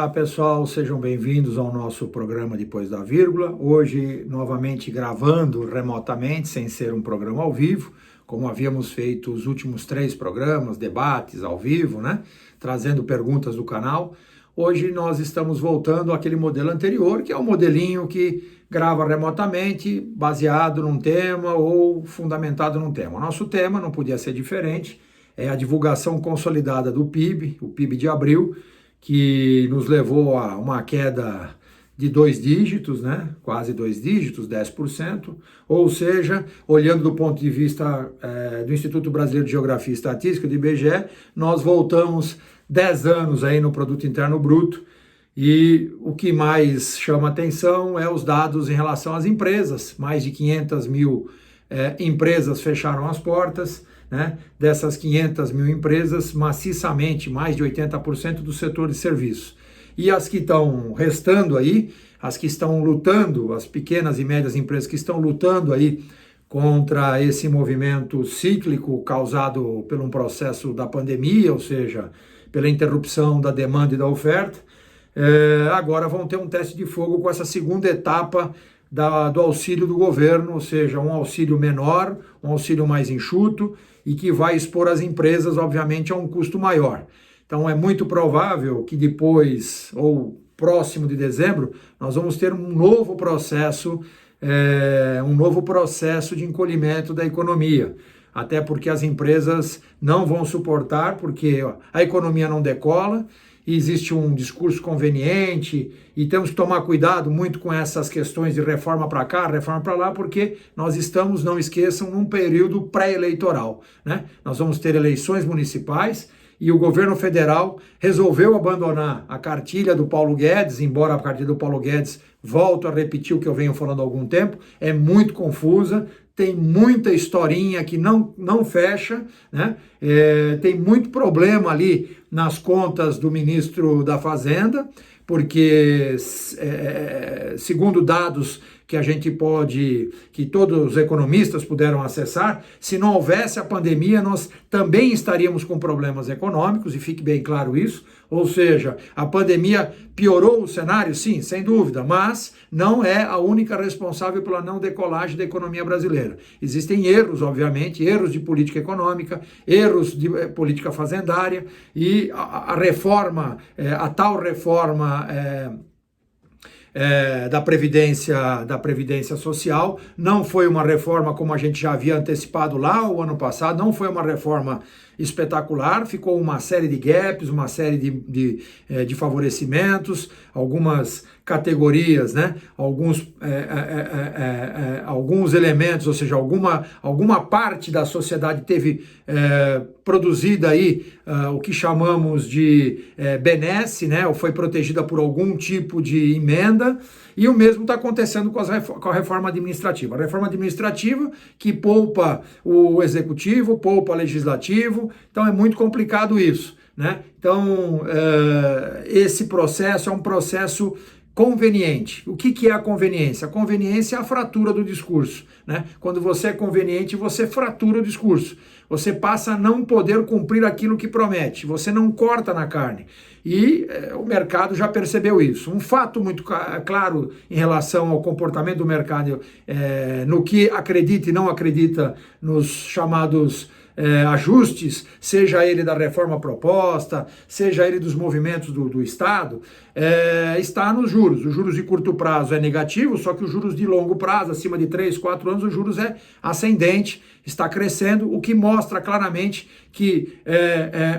Olá pessoal, sejam bem-vindos ao nosso programa Depois da Vírgula. Hoje, novamente gravando remotamente, sem ser um programa ao vivo, como havíamos feito os últimos 3 programas, debates ao vivo, né? Trazendo perguntas do canal. Hoje nós estamos voltando àquele modelo anterior, que é o modelinho que grava remotamente, baseado num tema ou fundamentado num tema. O nosso tema não podia ser diferente, é a divulgação consolidada do PIB, o PIB de abril, que nos levou a uma queda de 2 dígitos, né? Quase 2 dígitos, 10%, ou seja, olhando do ponto de vista do Instituto Brasileiro de Geografia e Estatística, do IBGE, nós voltamos 10 anos aí no Produto Interno Bruto, e o que mais chama atenção é os dados em relação às empresas. Mais de 500 mil empresas fecharam as portas, né? Dessas 500 mil empresas, maciçamente, mais de 80% do setor de serviços. E as que estão restando aí, as que estão lutando, as pequenas e médias empresas que estão lutando aí contra esse movimento cíclico causado por um processo da pandemia, ou seja, pela interrupção da demanda e da oferta, agora vão ter um teste de fogo com essa segunda etapa do auxílio do governo, ou seja, um auxílio menor, um auxílio mais enxuto e que vai expor as empresas, obviamente, a um custo maior. Então é muito provável que depois, ou próximo de dezembro, nós vamos ter um novo processo de encolhimento da economia. Até porque as empresas não vão suportar, porque a economia não decola, e existe um discurso conveniente, e temos que tomar cuidado muito com essas questões de reforma para cá, reforma para lá, porque nós estamos, não esqueçam, num período pré-eleitoral, né? Nós vamos ter eleições municipais, e o governo federal resolveu abandonar a cartilha do Paulo Guedes, embora a cartilha do Paulo Guedes, volto a repetir o que eu venho falando há algum tempo, é muito confusa, tem muita historinha que não fecha, né? Tem muito problema ali nas contas do ministro da Fazenda, porque, segundo dados que todos os economistas puderam acessar, se não houvesse a pandemia, nós também estaríamos com problemas econômicos, e fique bem claro isso, ou seja, a pandemia piorou o cenário? Sim, sem dúvida, mas não é a única responsável pela não decolagem da economia brasileira. Existem erros, obviamente, erros de política econômica, erros de política fazendária, e a tal reforma da Previdência Social não foi uma reforma como a gente já havia antecipado lá o ano passado, não foi uma reforma espetacular, ficou uma série de gaps, uma série de favorecimentos, algumas categorias, né? Alguns elementos, ou seja, alguma parte da sociedade teve produzida aí o que chamamos de benesse, né? Ou foi protegida por algum tipo de emenda, e o mesmo está acontecendo com a reforma administrativa. A reforma administrativa que poupa o executivo, poupa o legislativo, então é muito complicado isso, né? Então, esse processo é um processo conveniente. O que é a conveniência? A conveniência é a fratura do discurso, né? Quando você é conveniente, você fratura o discurso. Você passa a não poder cumprir aquilo que promete. Você não corta na carne. E o mercado já percebeu isso. Um fato muito claro em relação ao comportamento do mercado, no que acredita e não acredita nos chamados ajustes, seja ele da reforma proposta, seja ele dos movimentos do Estado, está nos juros. Os juros de curto prazo é negativo, só que os juros de longo prazo, acima de 3, 4 anos, os juros é ascendente, está crescendo, o que mostra claramente que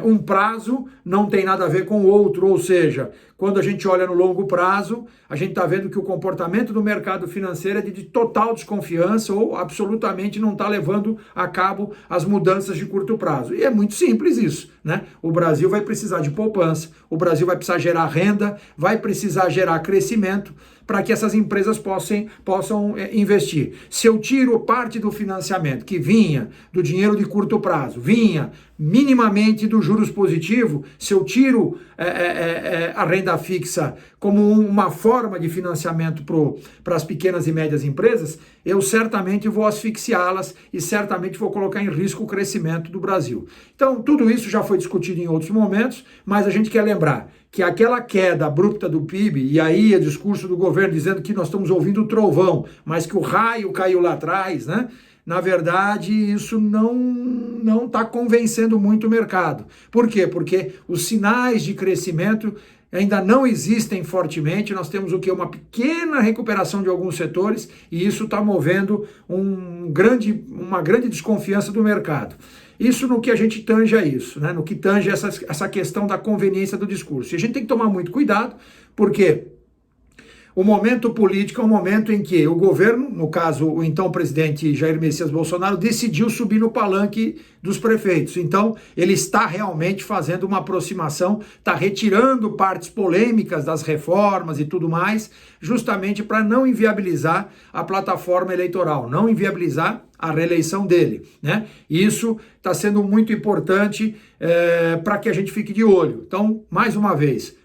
um prazo não tem nada a ver com o outro, ou seja, quando a gente olha no longo prazo, a gente está vendo que o comportamento do mercado financeiro é de total desconfiança ou absolutamente não está levando a cabo as mudanças de curto prazo. E é muito simples isso, né? O Brasil vai precisar de poupança, o Brasil vai precisar gerar renda, vai precisar gerar crescimento para que essas empresas possam investir. Se eu tiro parte do financiamento que vinha do dinheiro de curto prazo, vinha minimamente do juros positivo, se eu tiro a renda fixa como uma forma de financiamento para as pequenas e médias empresas, eu certamente vou asfixiá-las e certamente vou colocar em risco o crescimento do Brasil. Então, tudo isso já foi discutido em outros momentos, mas a gente quer lembrar que aquela queda abrupta do PIB, e aí o discurso do governo dizendo que nós estamos ouvindo o trovão, mas que o raio caiu lá atrás, né? Na verdade, isso não está convencendo muito o mercado. Por quê? Porque os sinais de crescimento ainda não existem fortemente, nós temos o que? Uma pequena recuperação de alguns setores, e isso está movendo uma grande desconfiança do mercado. Isso no que a gente tange a isso, né? No que tange essa questão da conveniência do discurso. E a gente tem que tomar muito cuidado, porque o momento político é um momento em que o governo, no caso o então presidente Jair Messias Bolsonaro, decidiu subir no palanque dos prefeitos. Então ele está realmente fazendo uma aproximação, está retirando partes polêmicas das reformas e tudo mais, justamente para não inviabilizar a plataforma eleitoral, não inviabilizar a reeleição dele, né? Isso está sendo muito importante para que a gente fique de olho. Então, mais uma vez,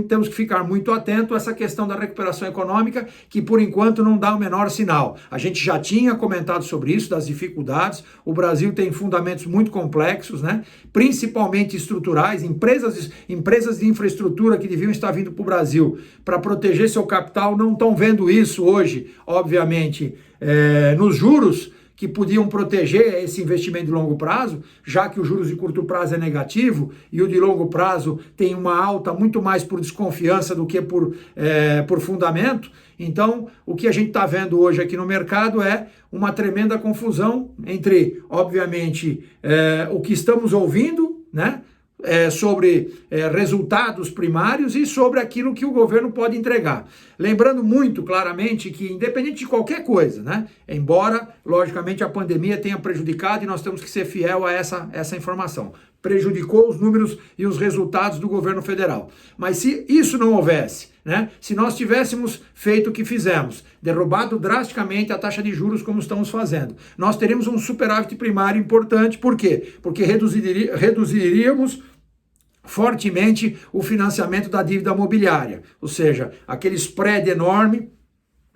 temos que ficar muito atento a essa questão da recuperação econômica, que por enquanto não dá o menor sinal. A gente já tinha comentado sobre isso, das dificuldades. O Brasil tem fundamentos muito complexos, né? Principalmente estruturais. Empresas de infraestrutura que deviam estar vindo para o Brasil para proteger seu capital não estão vendo isso hoje, obviamente, nos juros, que podiam proteger esse investimento de longo prazo, já que os juros de curto prazo é negativo e o de longo prazo tem uma alta muito mais por desconfiança do que por fundamento. Então, o que a gente está vendo hoje aqui no mercado é uma tremenda confusão entre, obviamente, o que estamos ouvindo, né? Sobre resultados primários e sobre aquilo que o governo pode entregar. Lembrando muito claramente que, independente de qualquer coisa, né, embora, logicamente, a pandemia tenha prejudicado, e nós temos que ser fiel a essa informação, prejudicou os números e os resultados do governo federal. Mas se isso não houvesse, né, se nós tivéssemos feito o que fizemos, derrubado drasticamente a taxa de juros como estamos fazendo, nós teríamos um superávit primário importante. Por quê? Porque reduziríamos fortemente o financiamento da dívida mobiliária, ou seja, aquele spread enorme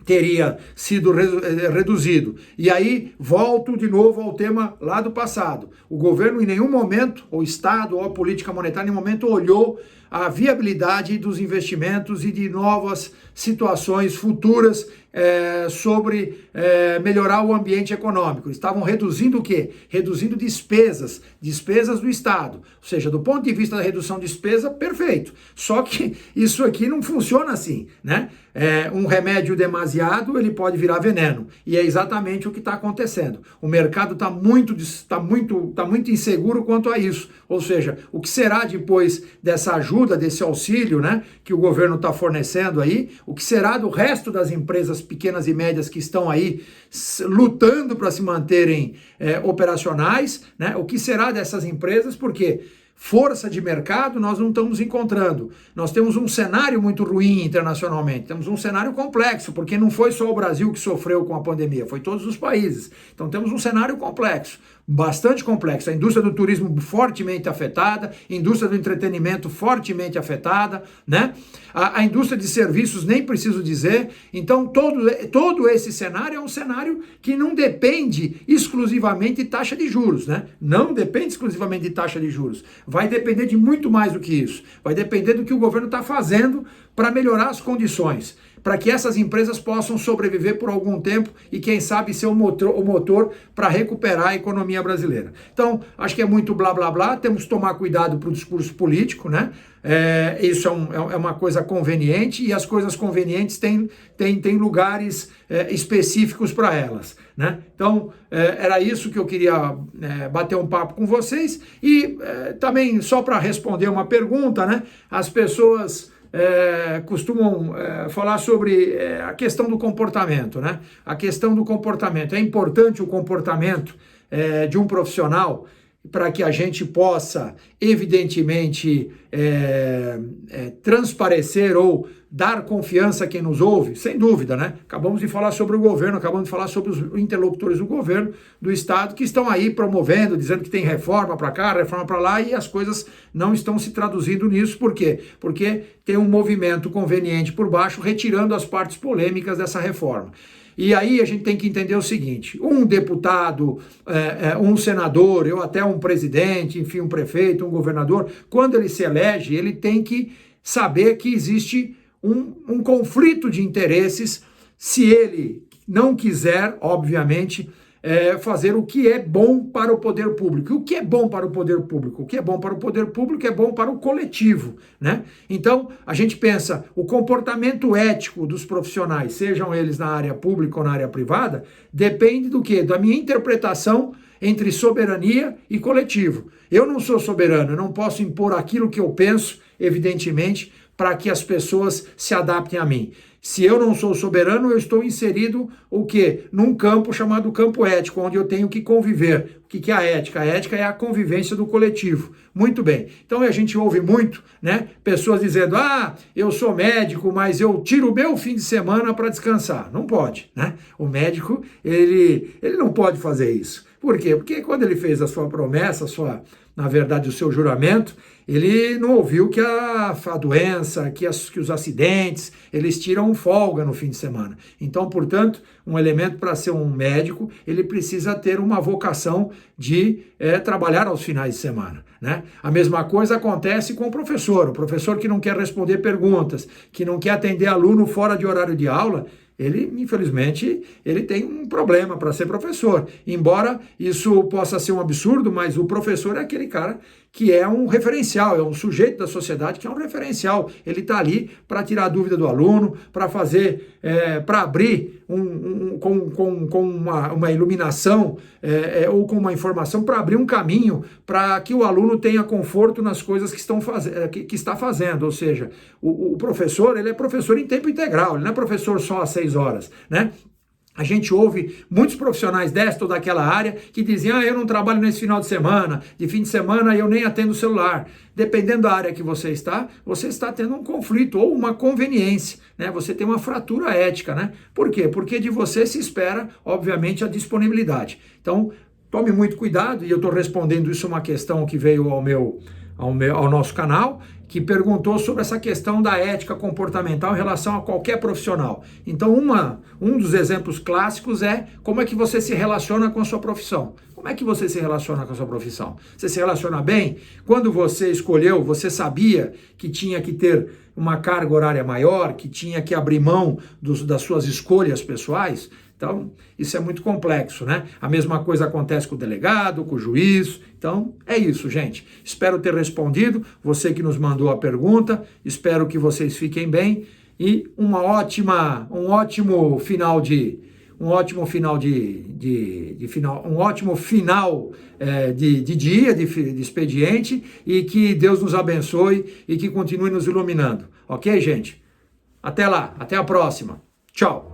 teria sido reduzido. E aí, volto de novo ao tema lá do passado. O governo em nenhum momento, o Estado ou a política monetária, em nenhum momento olhou a viabilidade dos investimentos e de novas situações futuras sobre melhorar o ambiente econômico. Estavam reduzindo o quê? Reduzindo despesas do Estado. Ou seja, do ponto de vista da redução de despesa, perfeito. Só que isso aqui não funciona assim, né? Um remédio demasiado, ele pode virar veneno. E é exatamente o que está acontecendo. O mercado está muito inseguro quanto a isso. Ou seja, o que será depois dessa ajuda, desse auxílio, né, que o governo está fornecendo aí? O que será do resto das empresas pequenas e médias que estão aí lutando para se manterem operacionais, né? O que será dessas empresas? Porque força de mercado nós não estamos encontrando. Nós temos um cenário muito ruim internacionalmente, temos um cenário complexo, porque não foi só o Brasil que sofreu com a pandemia, foi todos os países. Então temos um cenário complexo, bastante complexo. A indústria do turismo fortemente afetada, a indústria do entretenimento fortemente afetada, né? A indústria de serviços, nem preciso dizer. Então todo esse cenário é um cenário que não depende exclusivamente de taxa de juros, né? Não depende exclusivamente de taxa de juros. Vai depender de muito mais do que isso. Vai depender do que o governo está fazendo para melhorar as condições, para que essas empresas possam sobreviver por algum tempo e, quem sabe, ser o motor para recuperar a economia brasileira. Então, acho que é muito blá, blá, blá. Temos que tomar cuidado para o discurso político, né? Isso é uma coisa conveniente, e as coisas convenientes têm lugares específicos para elas, né? Então, era isso que eu queria bater um papo com vocês. E também, só para responder uma pergunta, né? As pessoas costumam falar sobre a questão do comportamento, né? A questão do comportamento. É importante o comportamento de um profissional para que a gente possa, evidentemente, transparecer ou dar confiança a quem nos ouve? Sem dúvida, né? Acabamos de falar sobre o governo, acabamos de falar sobre os interlocutores do governo, do Estado, que estão aí promovendo, dizendo que tem reforma para cá, reforma para lá, e as coisas não estão se traduzindo nisso. Por quê? Porque tem um movimento conveniente por baixo, retirando as partes polêmicas dessa reforma. E aí a gente tem que entender o seguinte: um deputado, um senador, ou até um presidente, enfim, um prefeito, um governador, quando ele se elege, ele tem que saber que existe um conflito de interesses se ele não quiser, obviamente, fazer o que é bom para o poder público. E o que é bom para o poder público? O que é bom para o poder público é bom para o coletivo, né? Então, a gente pensa, o comportamento ético dos profissionais, sejam eles na área pública ou na área privada, depende do quê? Da minha interpretação entre soberania e coletivo. Eu não sou soberano, eu não posso impor aquilo que eu penso, evidentemente, para que as pessoas se adaptem a mim. Se eu não sou soberano, eu estou inserido o quê? Num campo chamado campo ético, onde eu tenho que conviver. O que é a ética? A ética é a convivência do coletivo. Muito bem. Então a gente ouve muito, né? Pessoas dizendo: eu sou médico, mas eu tiro o meu fim de semana para descansar. Não pode, né? O médico, ele não pode fazer isso. Por quê? Porque quando ele fez a sua promessa, na verdade, o seu juramento, ele não ouviu que a doença, que os acidentes, eles tiram folga no fim de semana. Então, portanto, um elemento para ser um médico, ele precisa ter uma vocação de trabalhar aos finais de semana, né? A mesma coisa acontece com o professor que não quer responder perguntas, que não quer atender aluno fora de horário de aula. Ele, infelizmente, ele tem um problema para ser professor. Embora isso possa ser um absurdo, mas o professor é aquele cara que é um referencial, é um sujeito da sociedade que é um referencial. Ele está ali para tirar a dúvida do aluno, para fazer, para abrir com uma iluminação ou com uma informação, para abrir um caminho para que o aluno tenha conforto nas coisas que está fazendo. Ou seja, o professor, ele é professor em tempo integral, ele não é professor só às 6 horas, né? A gente ouve muitos profissionais desta ou daquela área que dizem: eu não trabalho nesse final de fim de semana eu nem atendo o celular. Dependendo da área que você está tendo um conflito ou uma conveniência, né? Você tem uma fratura ética, né? Por quê? Porque de você se espera, obviamente, a disponibilidade. Então, tome muito cuidado, e eu estou respondendo isso uma questão que veio ao nosso canal, que perguntou sobre essa questão da ética comportamental em relação a qualquer profissional. Então, um dos exemplos clássicos é como é que você se relaciona com a sua profissão. Como é que você se relaciona com a sua profissão? Você se relaciona bem? Quando você escolheu, você sabia que tinha que ter uma carga horária maior, que tinha que abrir mão das suas escolhas pessoais? Então, isso é muito complexo, né? A mesma coisa acontece com o delegado, com o juiz. Então, é isso, gente. Espero ter respondido. Você que nos mandou a pergunta, espero que vocês fiquem bem e um ótimo final de dia, de expediente, e que Deus nos abençoe e que continue nos iluminando. Ok, gente? Até lá, até a próxima. Tchau.